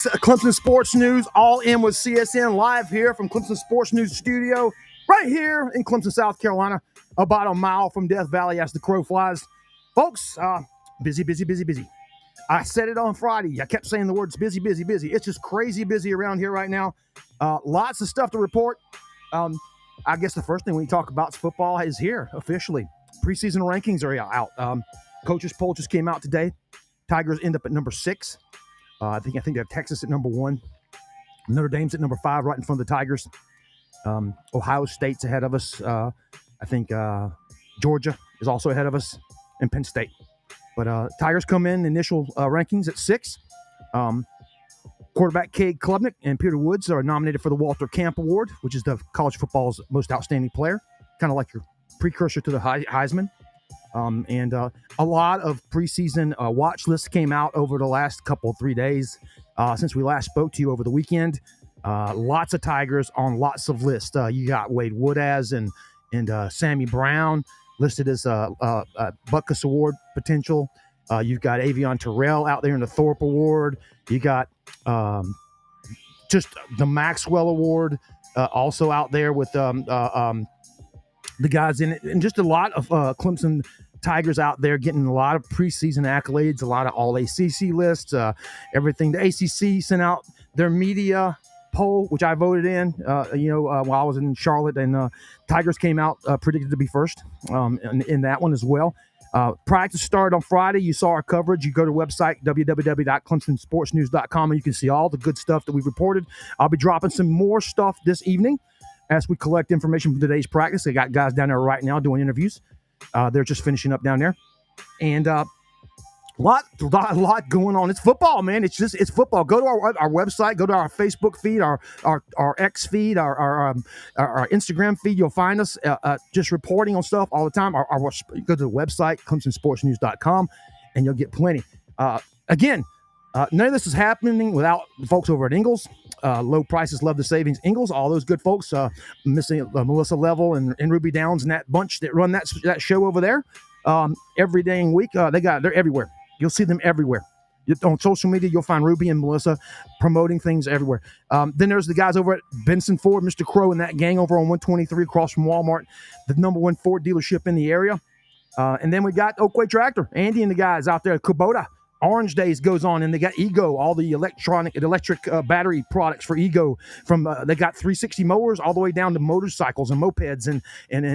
Clemson Sports News, all in with CSN, live here from Clemson Sports News Studio, right here in Clemson, South Carolina, about a mile from Death Valley as the crow flies. Folks, busy. I said it on Friday. I kept saying the words busy. It's just crazy busy around here right now. Lots of stuff to report. I guess the first thing we talk about is football is here officially. Preseason rankings are out. Coaches poll just came out today. Tigers end up at number 6. I think they have Texas at number 1. Notre Dame's at number 5, right in front of the Tigers. Ohio State's ahead of us. I think Georgia is also ahead of us, and Penn State. But Tigers come in initial rankings at 6. Quarterback Cade Klubnik and Peter Woods are nominated for the Walter Camp Award, which is the college football's most outstanding player, kind of like your precursor to the Heisman. And a lot of preseason watch lists came out over the last 3 days since we last spoke to you over the weekend. Lots of Tigers on lots of lists. You got Wade Woodaz and Sammy Brown listed as Butkus Award potential. You've got Avion Terrell out there in the Thorpe Award. You got just the Maxwell Award also out there with the guys in it, and just a lot of Clemson Tigers out there getting a lot of preseason accolades, a lot of all ACC lists, everything. The ACC sent out their media poll, which I voted in, while I was in Charlotte, and Tigers came out predicted to be first in that one as well. Practice started on Friday. You saw our coverage. You go to the website, www.clemsonsportsnews.com, and you can see all the good stuff that we've reported. I'll be dropping some more stuff this evening as we collect information from today's practice. They got guys down there right now doing interviews. They're just finishing up down there. And a lot going on. It's football, man. It's football. Go to our website. Go to our Facebook feed, our X feed, our Instagram feed. You'll find us just reporting on stuff all the time. Go to the website, ClemsonSportsNews.com, and you'll get plenty. Again, none of this is happening without the folks over at Ingles. Low prices, love the savings. Ingles, all those good folks, missing Melissa Level and Ruby Downs and that bunch that run that show over there every dang week. They're everywhere. You'll see them everywhere. On social media, you'll find Ruby and Melissa promoting things everywhere. Then there's the guys over at Benson Ford, Mr. Crow and that gang over on 123 across from Walmart, the number 1 Ford dealership in the area. And then we got Oakway Tractor, Andy and the guys out there at Kubota. Orange Days goes on, and they got Ego, all the electric battery products for Ego. They got 360 mowers all the way down to motorcycles and mopeds and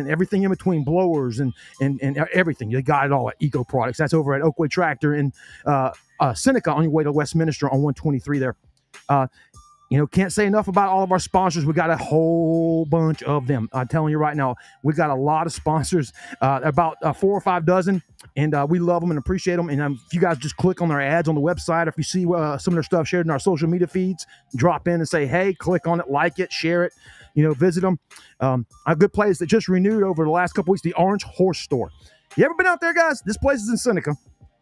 everything in between, blowers and everything. They got it all at Ego Products. That's over at Oakway Tractor in Seneca on your way to Westminster on 123 there. Can't say enough about all of our sponsors. We got a whole bunch of them. I'm telling you right now, we got a lot of sponsors, about 4 or 5 dozen, and we love them and appreciate them. And if you guys just click on their ads on the website, if you see some of their stuff shared in our social media feeds, drop in and say, hey, click on it, like it, share it, visit them. A good place that just renewed over the last couple weeks, the Orange Horse Store. You ever been out there, guys? This place is in Seneca.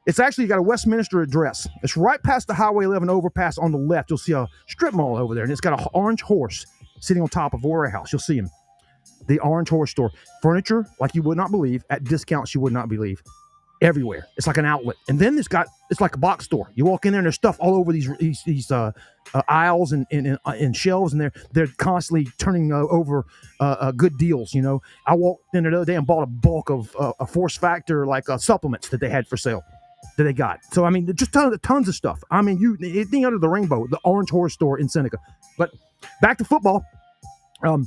It's actually got a Westminster address. It's right past the Highway 11 overpass on the left. You'll see a strip mall over there, and it's got an orange horse sitting on top of a warehouse. You'll see him. The Orange Horse Store. Furniture like you would not believe, at discounts you would not believe. Everywhere. It's like an outlet. And then it's like a box store. You walk in there and there's stuff all over these aisles and shelves, and they're constantly turning over good deals. I walked in there the other day and bought a bulk of a Force Factor supplements that they had for sale. That they got. So, just tons of stuff. Anything under the rainbow, the Orange Horse Store in Seneca. But back to football. A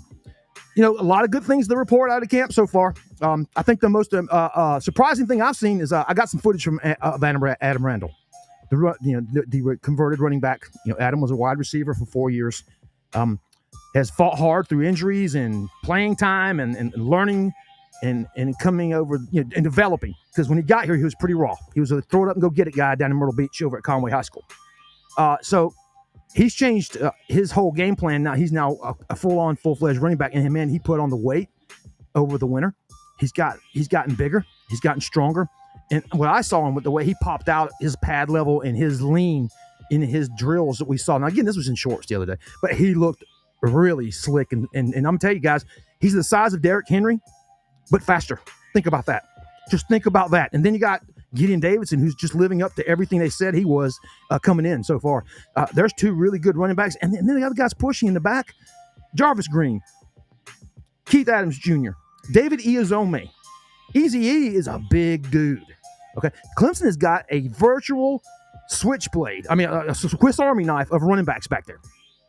lot of good things to report out of camp so far. I think the most surprising thing I've seen is I got some footage from Adam Randall, the converted running back. Adam was a wide receiver for 4 years. Has fought hard through injuries and playing time and learning and coming over, and developing. Because when he got here, he was pretty raw. He was a throw it up and go get it guy down in Myrtle Beach over at Conway High School. So he's changed his whole game plan. Now he's a full-fledged running back. And man, he put on the weight over the winter. He's gotten bigger. He's gotten stronger. And what I saw him with the way he popped out, his pad level and his lean in his drills that we saw. Now again, this was in shorts the other day, but he looked really slick. And I'm gonna tell you guys, he's the size of Derrick Henry, but faster. Think about that. Just think about that. And then you got Gideon Davidson, who's just living up to everything they said he was coming in so far. There's two really good running backs. And then the other guys pushing in the back, Jarvis Green, Keith Adams Jr., David Iozome. Eazy-E is a big dude. Okay, Clemson has got a virtual switchblade. A Swiss Army knife of running backs back there.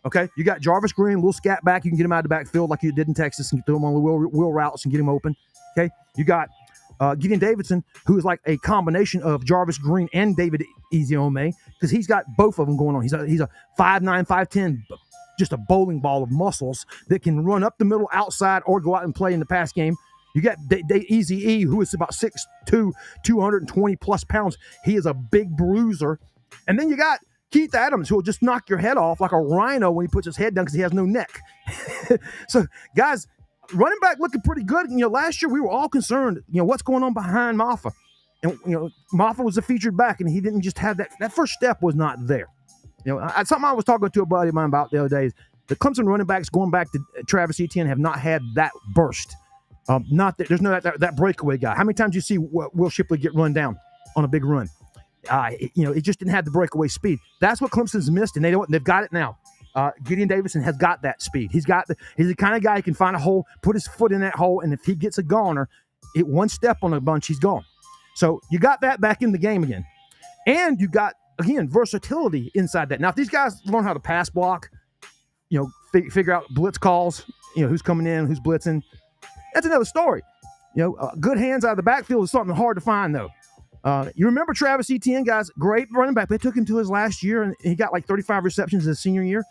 Okay, you got Jarvis Green, a little scat back. You can get him out of the backfield like you did in Texas and throw him on the wheel routes and get him open. Okay, you got Gideon Davidson, who is like a combination of Jarvis Green and David Iozome, because he's got both of them going on. He's a 5'9", 5'10", just a bowling ball of muscles that can run up the middle, outside, or go out and play in the pass game. You got Eazy-E, who is about 6'2", 220 plus pounds. He is a big bruiser. And then you got Keith Adams, who will just knock your head off like a rhino when he puts his head down because he has no neck. So, guys, running back looking pretty good. Last year we were all concerned, what's going on behind Maffa. And, Maffa was a featured back, and he didn't just have that first step was not there. Something I was talking to a buddy of mine about the other day is the Clemson running backs going back to Travis Etienne have not had that burst. There's no that breakaway guy. How many times do you see Will Shipley get run down on a big run? It just didn't have the breakaway speed. That's what Clemson's missed, and they've got it now. Gideon Davidson has got that speed. He's the kind of guy who can find a hole, put his foot in that hole, and if he gets a goner, one step on a bunch, he's gone. So you got that back in the game again. And you got, again, versatility inside that. Now, if these guys learn how to pass block, figure out blitz calls, who's coming in, who's blitzing, that's another story. Good hands out of the backfield is something hard to find, though. You remember Travis Etienne, guys, great running back. They took him to his last year, and he got like 35 receptions his senior year.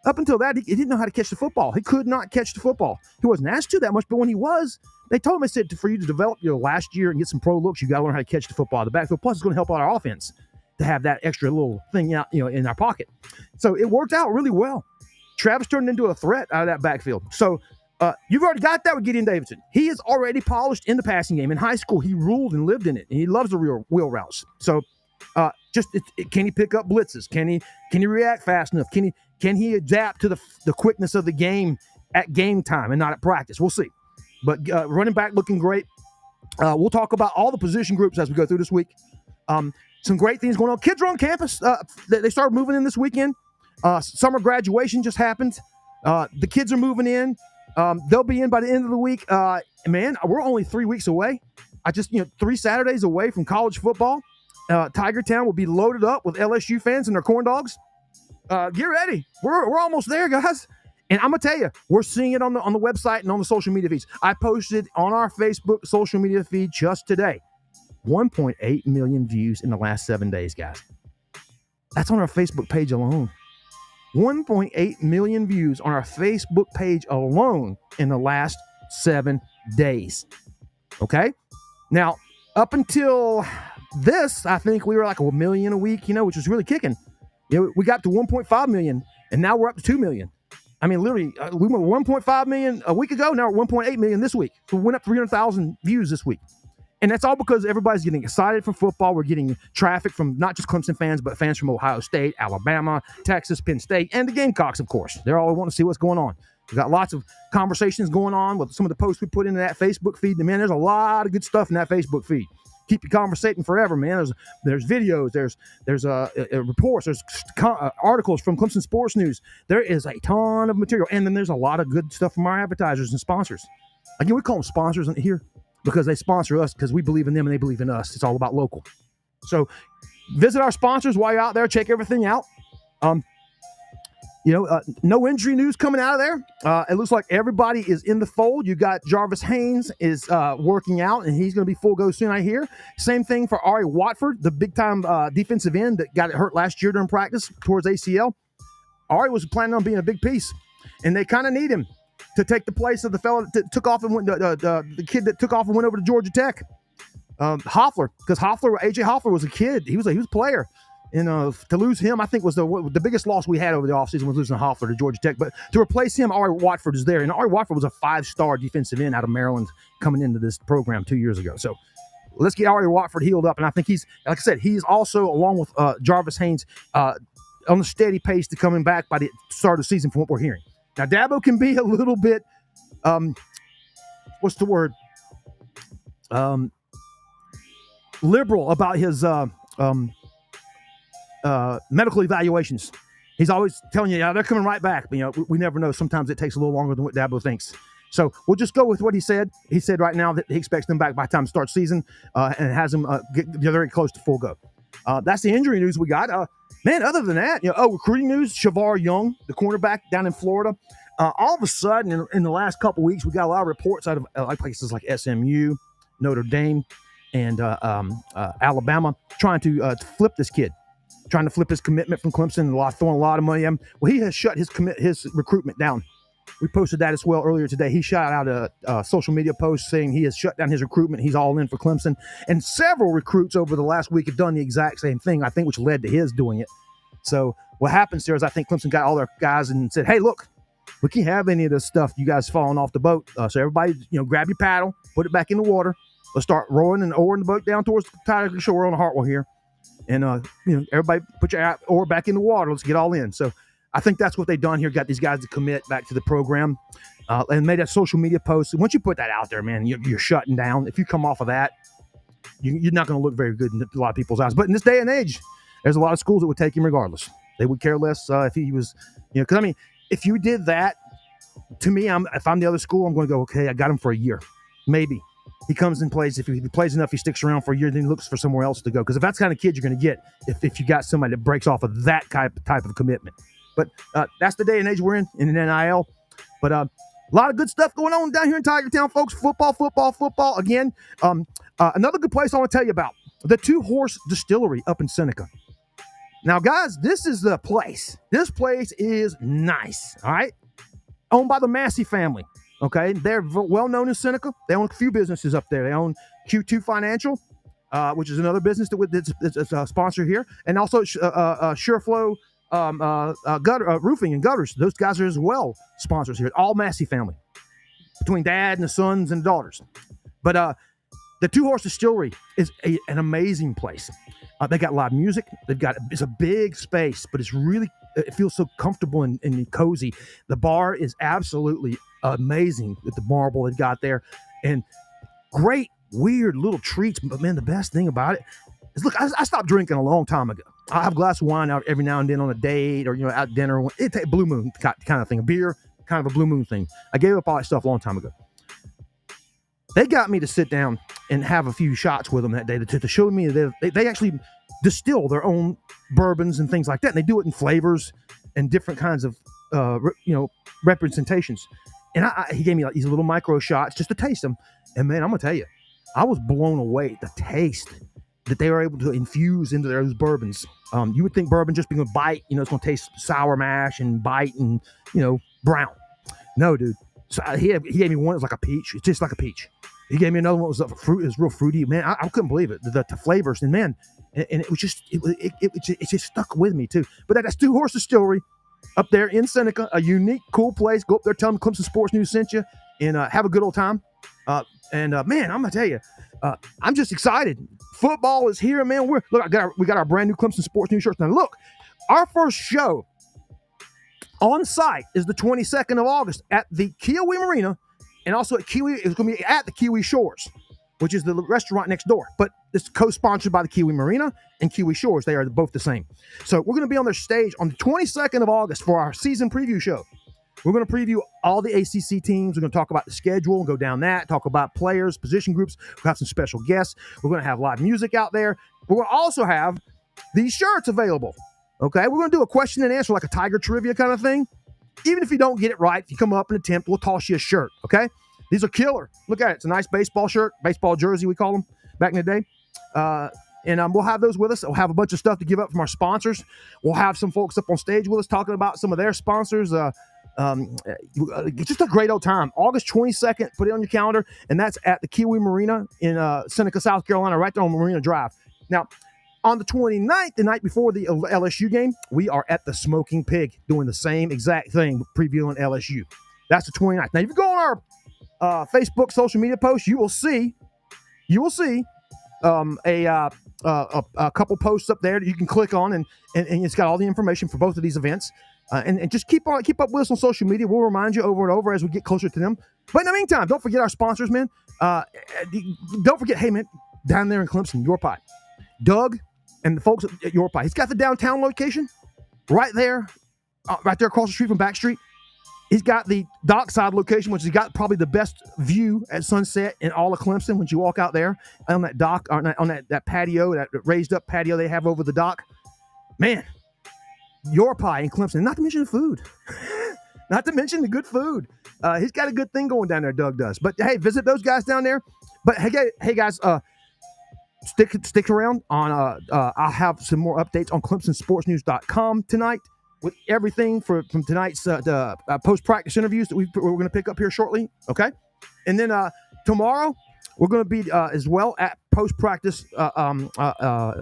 Up until that, he didn't know how to catch the football. He could not catch the football. He wasn't asked to that much, but when he was, they told him, they said, for you to develop your last year and get some pro looks, you got to learn how to catch the football out of the backfield. Plus, it's going to help out our offense to have that extra little thing out, in our pocket. So it worked out really well. Travis turned into a threat out of that backfield. So you've already got that with Gideon Davidson. He is already polished in the passing game. In high school, he ruled and lived in it, and he loves the wheel routes. So can he pick up blitzes? Can he react fast enough? Can he adapt to the quickness of the game at game time and not at practice? We'll see. But running back looking great. We'll talk about all the position groups as we go through this week. Some great things going on. Kids are on campus. They started moving in this weekend. Summer graduation just happened. The kids are moving in. They'll be in by the end of the week. Man, we're only 3 weeks away. 3 Saturdays away from college football. Tiger Town will be loaded up with LSU fans and their corn dogs. Get ready. We're almost there, guys. And I'm going to tell you, we're seeing it on the website and on the social media feeds. I posted on our Facebook social media feed just today. 1.8 million views in the last 7 days, guys. That's on our Facebook page alone. 1.8 million views on our Facebook page alone in the last 7 days. Okay? Now, up until this, I think we were like 1 million a week, which was really kicking. We got to 1.5 million, and now we're up to 2 million. I mean, literally, we went 1.5 million a week ago. Now we're 1.8 million this week. So we went up 300,000 views this week. And that's all because everybody's getting excited for football. We're getting traffic from not just Clemson fans, but fans from Ohio State, Alabama, Texas, Penn State, and the Gamecocks, of course. They're all wanting to see what's going on. We've got lots of conversations going on with some of the posts we put into that Facebook feed. And man, there's a lot of good stuff in that Facebook feed. Keep you conversating forever, man. There's videos, there's reports, there's articles from Clemson Sports News. There is a ton of material, and then there's a lot of good stuff from our advertisers and sponsors. Again, we call them sponsors here because they sponsor us because we believe in them and they believe in us. It's all about local. So visit our sponsors while you're out there. Check everything out. No injury news coming out of there. It looks like everybody is in the fold. You got Jarvis Haynes is working out, and he's going to be full go soon, I hear. Same thing for Ari Watford, the big-time defensive end that got hurt last year during practice towards ACL. Ari was planning on being a big piece, and they kind of need him to take the place of the fellow that took off and went, the kid that took off and went over to Georgia Tech. Hoffler, because AJ Hoffler was a kid. He was a player. And to lose him, I think, was the biggest loss we had over the offseason was losing Hoffler to Georgia Tech. But to replace him, Ari Watford is there. And Ari Watford was a 5-star defensive end out of Maryland coming into this program 2 years ago. So let's get Ari Watford healed up. And I think he's, like I said, he's also, along with Jarvis Haynes, on a steady pace to coming back by the start of the season from what we're hearing. Now, Dabo can be a little bit, what's the word? liberal about his medical evaluations. He's always telling you, yeah, they're coming right back. But, we never know. Sometimes it takes a little longer than what Dabo thinks. So we'll just go with what he said. He said right now that he expects them back by the time it starts season and has them get very close to full go. That's the injury news we got. Man, other than that, recruiting news, Shavar Young, the cornerback down in Florida. All of a sudden, in the last couple weeks, we got a lot of reports out of places like SMU, Notre Dame, and Alabama trying to flip this kid. Trying to flip his commitment from Clemson and throwing a lot of money at him. Well, he has shut his recruitment down. We posted that as well earlier today. He shot out a social media post saying he has shut down his recruitment. He's all in for Clemson. And several recruits over the last week have done the exact same thing, I think, which led to his doing it. So what happens there is I think Clemson got all their guys and said, hey, look, we can't have any of this stuff, you guys falling off the boat. So everybody, grab your paddle, put it back in the water. Let's start rowing and oaring the boat down towards the Tiger Shore on the Hartwell here. And, everybody put your oar back in the water. Let's get all in. So I think that's what they've done here. Got these guys to commit back to the program and made a social media post. And once you put that out there, man, you're shutting down. If you come off of that, you're not going to look very good in a lot of people's eyes. But in this day and age, there's a lot of schools that would take him regardless. They would care less if he was, because, if you did that, to me, if I'm the other school, I'm going to go, okay, I got him for a year. Maybe. He comes and plays. If he plays enough, he sticks around for a year, then he looks for somewhere else to go. Because if that's the kind of kid you're going to get, if you got somebody that breaks off of that type of commitment. But that's the day and age we're in NIL. But a lot of good stuff going on down here in Tigertown, folks. Football. Again, another good place I want to tell you about, the Two Horse Distillery up in Seneca. Now, guys, this is the place. This place is nice, all right? Owned by the Massey family. Okay, they're well known in Seneca. They own a few businesses up there. They own Q2 Financial, which is another business that's a sponsor here, and also Sureflow Roofing and Gutters. Those guys are as well sponsors here. All Massey family, between dad and the sons and daughters. But the Two Horse Distillery is an amazing place. They got live music. It's a big space, but it feels so comfortable and cozy. The bar is absolutely amazing with the marble they've got there, and great weird little treats. But man, the best thing about it is, look, I stopped drinking a long time ago. I have a glass of wine out every now and then on a date or out to dinner. It's a Blue Moon kind of thing, a beer, kind of a Blue Moon thing. I gave up all that stuff a long time ago. They got me to sit down and have a few shots with them that day to show me that they actually distill their own bourbons and things like that. And they do it in flavors and different kinds of representations. And he gave me these little micro shots just to taste them. And man, I'm gonna tell you, I was blown away at the taste that they were able to infuse into those bourbons. You would think bourbon just being a bite, it's gonna taste sour mash and bite and brown. No, dude. So he gave me one that was like a peach. It's just like a peach. He gave me another one that was fruit. It was real fruity. Man, I couldn't believe it. The flavors, and man, and it was just it just stuck with me too. But that's Two Horse Distillery up there in Seneca, a unique, cool place. Go up there, tell them Clemson Sports News sent you, and have a good old time. Man, I'm gonna tell you, I'm just excited. Football is here, man. We got our brand new Clemson Sports News shirts. Now look, our first show on site is the 22nd of August at the Kiwi Marina, and also at Kiwi. It's going to be at the Kiwi Shores, which is the restaurant next door. But it's co-sponsored by the Kiwi Marina and Kiwi Shores. They are both the same. So we're going to be on their stage on the 22nd of August for our season preview show. We're going to preview all the ACC teams. We're going to talk about the schedule and go down that, talk about players, position groups. We'll have some special guests. We're going to have live music out there. We're going to also have these shirts available. Okay, we're going to do a question and answer, like a Tiger trivia kind of thing. Even if you don't get it right, if you come up and attempt, we'll toss you a shirt, okay? These are killer. Look at it. It's a nice baseball shirt, baseball jersey, we call them back in the day. And we'll have those with us. We'll have a bunch of stuff to give up from our sponsors. We'll have some folks up on stage with us talking about some of their sponsors. Just a great old time. August 22nd, put it on your calendar, and that's at the Kiwi Marina in Seneca, South Carolina, right there on Marina Drive. Now, on the 29th, the night before the LSU game, we are at the Smoking Pig doing the same exact thing, previewing LSU. That's the 29th. Now, if you go on our Facebook social media post, you will see a couple posts up there that you can click on, and it's got all the information for both of these events. And just keep up with us on social media. We'll remind you over and over as we get closer to them. But in the meantime, don't forget our sponsors, man. Don't forget, hey, man, down there in Clemson, Your Pie. Doug and the folks at Your Pie. He's got the downtown location right there across the street from Backstreet. He's got the dockside location, which has got probably the best view at sunset in all of Clemson. When you walk out there on that dock, on that patio, that raised up patio they have over the dock, man, Your Pie in Clemson. Not to mention the food, not to mention the good food. He's got a good thing going down there. Doug does. But hey, visit those guys down there. But hey guys, stick around. I'll have some more updates on ClemsonSportsNews.com tonight, with everything from tonight's post-practice interviews that we're going to pick up here shortly, okay? And then tomorrow, we're going to be as well at post-practice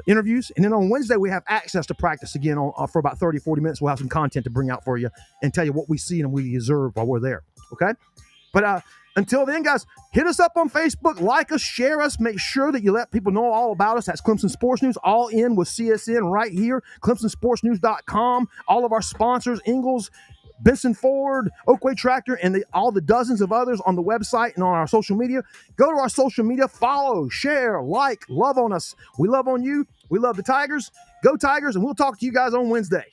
interviews. And then on Wednesday, we have access to practice again for about 30, 40 minutes. We'll have some content to bring out for you and tell you what we see and we observe while we're there, okay? But until then, guys, hit us up on Facebook, like us, share us, make sure that you let people know all about us. That's Clemson Sports News, all in with CSN right here, ClemsonSportsNews.com. All of our sponsors, Ingalls, Benson Ford, Oakway Tractor, and all the dozens of others on the website and on our social media. Go to our social media, follow, share, like, love on us. We love on you. We love the Tigers. Go Tigers, and we'll talk to you guys on Wednesday.